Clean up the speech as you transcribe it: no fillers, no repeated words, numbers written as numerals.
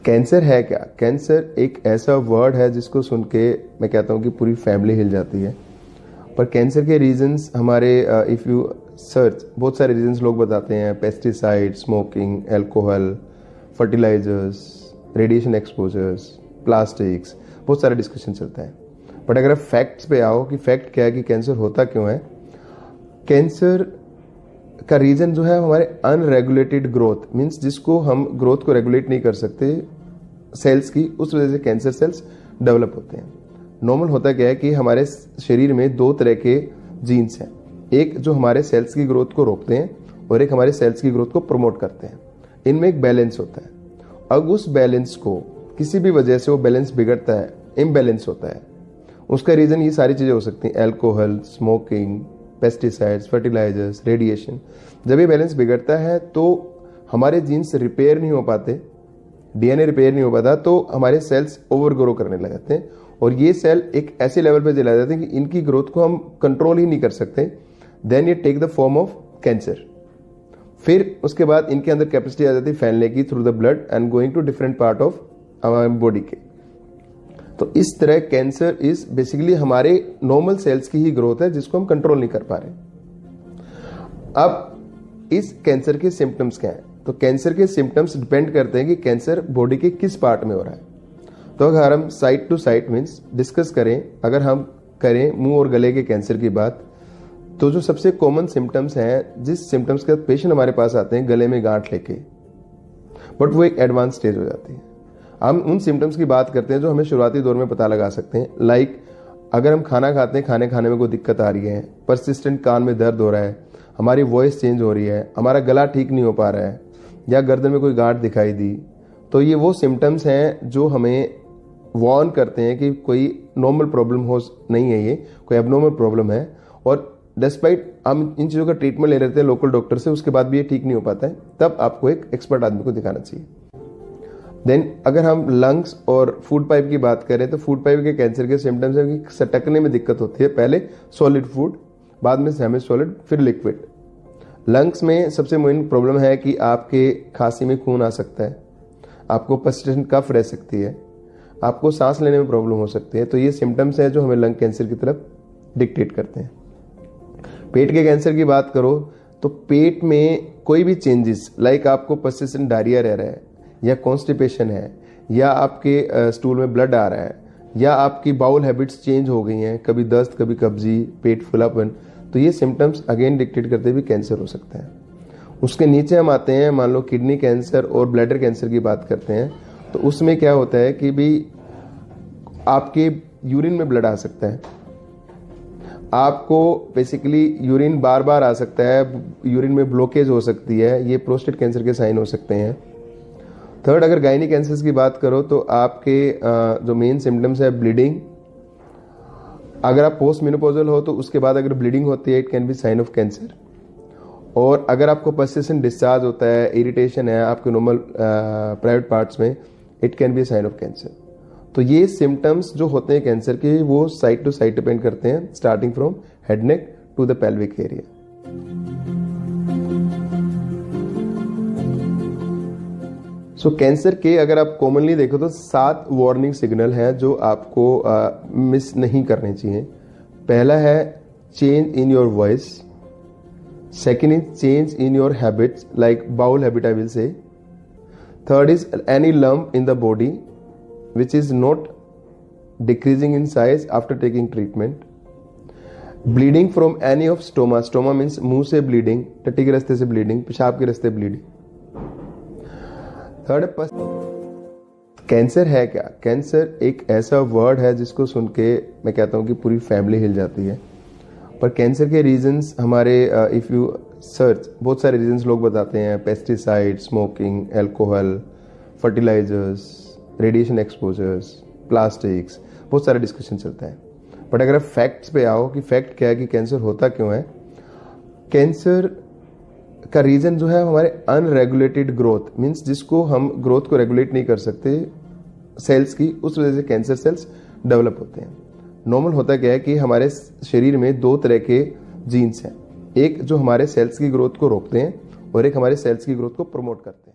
Cancer है क्या? Cancer एक ऐसा वर्ड है जिसको सुन के मैं कहता हूँ कि पूरी फैमिली हिल जाती है। पर कैंसर के रीजंस हमारे इफ़ यू सर्च बहुत सारे रीजंस लोग बताते हैं। Pesticide, smoking, alcohol, fertilisers, radiation exposures, plastics, बहुत सारा डिस्कशन चलता है। बट अगर आप फैक्ट्स पे आओ कि फैक्ट क्या है कि कैंसर होता क्यों है, कैंसर का रीजन जो है हमारे अनरेगुलेटेड ग्रोथ मीन्स जिसको हम ग्रोथ को रेगुलेट नहीं कर सकते सेल्स की, उस वजह से कैंसर सेल्स डेवलप होते हैं। नॉर्मल होता क्या है कि हमारे शरीर में दो तरह के जीन्स हैं, एक जो हमारे सेल्स की ग्रोथ को रोकते हैं और एक हमारे सेल्स की ग्रोथ को प्रमोट करते हैं। इनमें एक बैलेंस होता है। अब उस बैलेंस को किसी भी वजह से वो बैलेंस बिगड़ता है, इम्बैलेंस होता है, उसका रीजन ये सारी चीजें हो सकती हैं। Alcohol, smoking, pesticides, fertilisers, radiation. जब ये बैलेंस बिगड़ता है तो हमारे जीन्स रिपेयर नहीं हो पाते, डीएनए रिपेयर नहीं हो पाता, तो हमारे सेल्स ओवर ग्रो करने लग जाते हैं और ये सेल एक ऐसे लेवल पे चला जाते हैं कि इनकी ग्रोथ को हम कंट्रोल ही नहीं कर सकते। देन ये take the form of cancer. फिर उसके बाद इनके अंदर कैपेसिटी आ जाती है फैलने की through the blood and going to different part of हमारे बॉडी के। तो इस तरह कैंसर इज बेसिकली हमारे नॉर्मल सेल्स की ही ग्रोथ है जिसको हम कंट्रोल नहीं कर पा रहे। अब इस कैंसर के सिम्टम्स क्या हैं? तो कैंसर के सिम्टम्स डिपेंड करते हैं कि कैंसर बॉडी के किस पार्ट में हो रहा है। तो अगर हम side to side means discuss करें, अगर हम करें मुंह और गले के कैंसर की बात, तो जो सबसे कॉमन सिम्टम्स हैं, जिस सिम्टम्स के पेशेंट हमारे पास आते हैं गले में गांठ लेके, बट वो एक एडवांस स्टेज हो जाती है। हम उन सिम्टम्स की बात करते हैं जो हमें शुरुआती दौर में पता लगा सकते हैं। लाइक अगर हम खाना खाते हैं, खाने में कोई दिक्कत आ रही है, परसिस्टेंट कान में दर्द हो रहा है, हमारी वॉइस चेंज हो रही है, हमारा गला ठीक नहीं हो पा रहा है, या गर्दन में कोई गांठ दिखाई दी, तो ये वो सिम्टम्स हैं जो हमें वार्न करते हैं कि कोई नॉर्मल प्रॉब्लम हो नहीं है, ये कोई एबनॉर्मल प्रॉब्लम है। और डिस्पाइट हम इन चीज़ों का ट्रीटमेंट ले लेते हैं लोकल डॉक्टर से, उसके बाद भी ये ठीक नहीं हो पाता है, तब आपको एक एक्सपर्ट आदमी को दिखाना चाहिए। देन अगर हम लंग्स और फूड पाइप की बात करें तो फूड पाइप के कैंसर के सिम्टम्स है कि सटकने में दिक्कत होती है, पहले सॉलिड फूड, बाद में सेमी सॉलिड, फिर लिक्विड। लंग्स में सबसे मेन प्रॉब्लम है कि आपके खांसी में खून आ सकता है, आपको पर्सिस्टेंट कफ रह सकती है, आपको सांस लेने में प्रॉब्लम हो सकती है। तो ये सिम्टम्स हैं जो हमें लंग कैंसर की तरफ डिक्टेट करते हैं। पेट के कैंसर की बात करो तो पेट में कोई भी चेंजेस, लाइक आपको पर्सिस्टेंट डायरिया रह रहा है, या कॉन्स्टिपेशन है, या आपके स्टूल में ब्लड आ रहा है, या आपकी बाउल हैबिट्स चेंज हो गई हैं, कभी दस्त, कभी कब्जी, पेट फुलापन, तो ये सिम्टम्स अगेन डिक्टेट करते भी कैंसर हो सकता है। उसके नीचे हम आते हैं, मान लो किडनी कैंसर और ब्लैडर कैंसर की बात करते हैं, तो उसमें क्या होता है कि भी आपके यूरिन में ब्लड आ सकता है, आपको बेसिकली यूरिन बार बार आ सकता है, यूरिन में ब्लॉकेज हो सकती है, ये प्रोस्टेट कैंसर के साइन हो सकते हैं। थर्ड, अगर गायनी कैंसर्स की बात करो तो आपके जो मेन सिम्टम्स है ब्लीडिंग, अगर आप पोस्ट मेनोपॉजल हो तो उसके बाद अगर ब्लीडिंग होती है it can be sign of cancer. और अगर आपको पर्सिस्टेंट डिस्चार्ज होता है, इरिटेशन है आपके नॉर्मल प्राइवेट पार्ट्स में, it can be sign of cancer. तो ये सिम्टम्स जो होते हैं कैंसर के वो साइड टू साइड डिपेंड करते हैं, starting from head neck to the pelvic area. So cancer के अगर आप कॉमनली देखो तो 7 वार्निंग सिग्नल हैं जो आपको मिस नहीं करने चाहिए। पहला है change in your voice, second is change in your habits like bowel habit I will say, third is any lump in the body which is not decreasing in size after taking treatment, bleeding from any of stoma means मुंह से bleeding, टट्टी के रास्ते से bleeding, पेशाब के रास्ते bleeding। Third, cancer है क्या? कैंसर एक ऐसा वर्ड है जिसको सुन के मैं कहता हूँ कि पूरी फैमिली हिल जाती है। पर कैंसर के रीजंस हमारे इफ़ यू सर्च बहुत सारे रीजंस लोग बताते हैं। Pesticide, smoking, alcohol, fertilisers, radiation exposures, plastics, बहुत सारा डिस्कशन चलता है। बट अगर आप फैक्ट्स पे आओ कि फैक्ट क्या है कि कैंसर होता क्यों है, कैंसर का रीजन जो है हमारे अनरेगुलेटेड ग्रोथ मीन्स जिसको हम ग्रोथ को रेगुलेट नहीं कर सकते सेल्स की, उस वजह से कैंसर सेल्स डेवलप होते हैं। नॉर्मल होता क्या है कि हमारे शरीर में दो तरह के जीन्स हैं, एक जो हमारे सेल्स की ग्रोथ को रोकते हैं और एक हमारे सेल्स की ग्रोथ को प्रमोट करते हैं।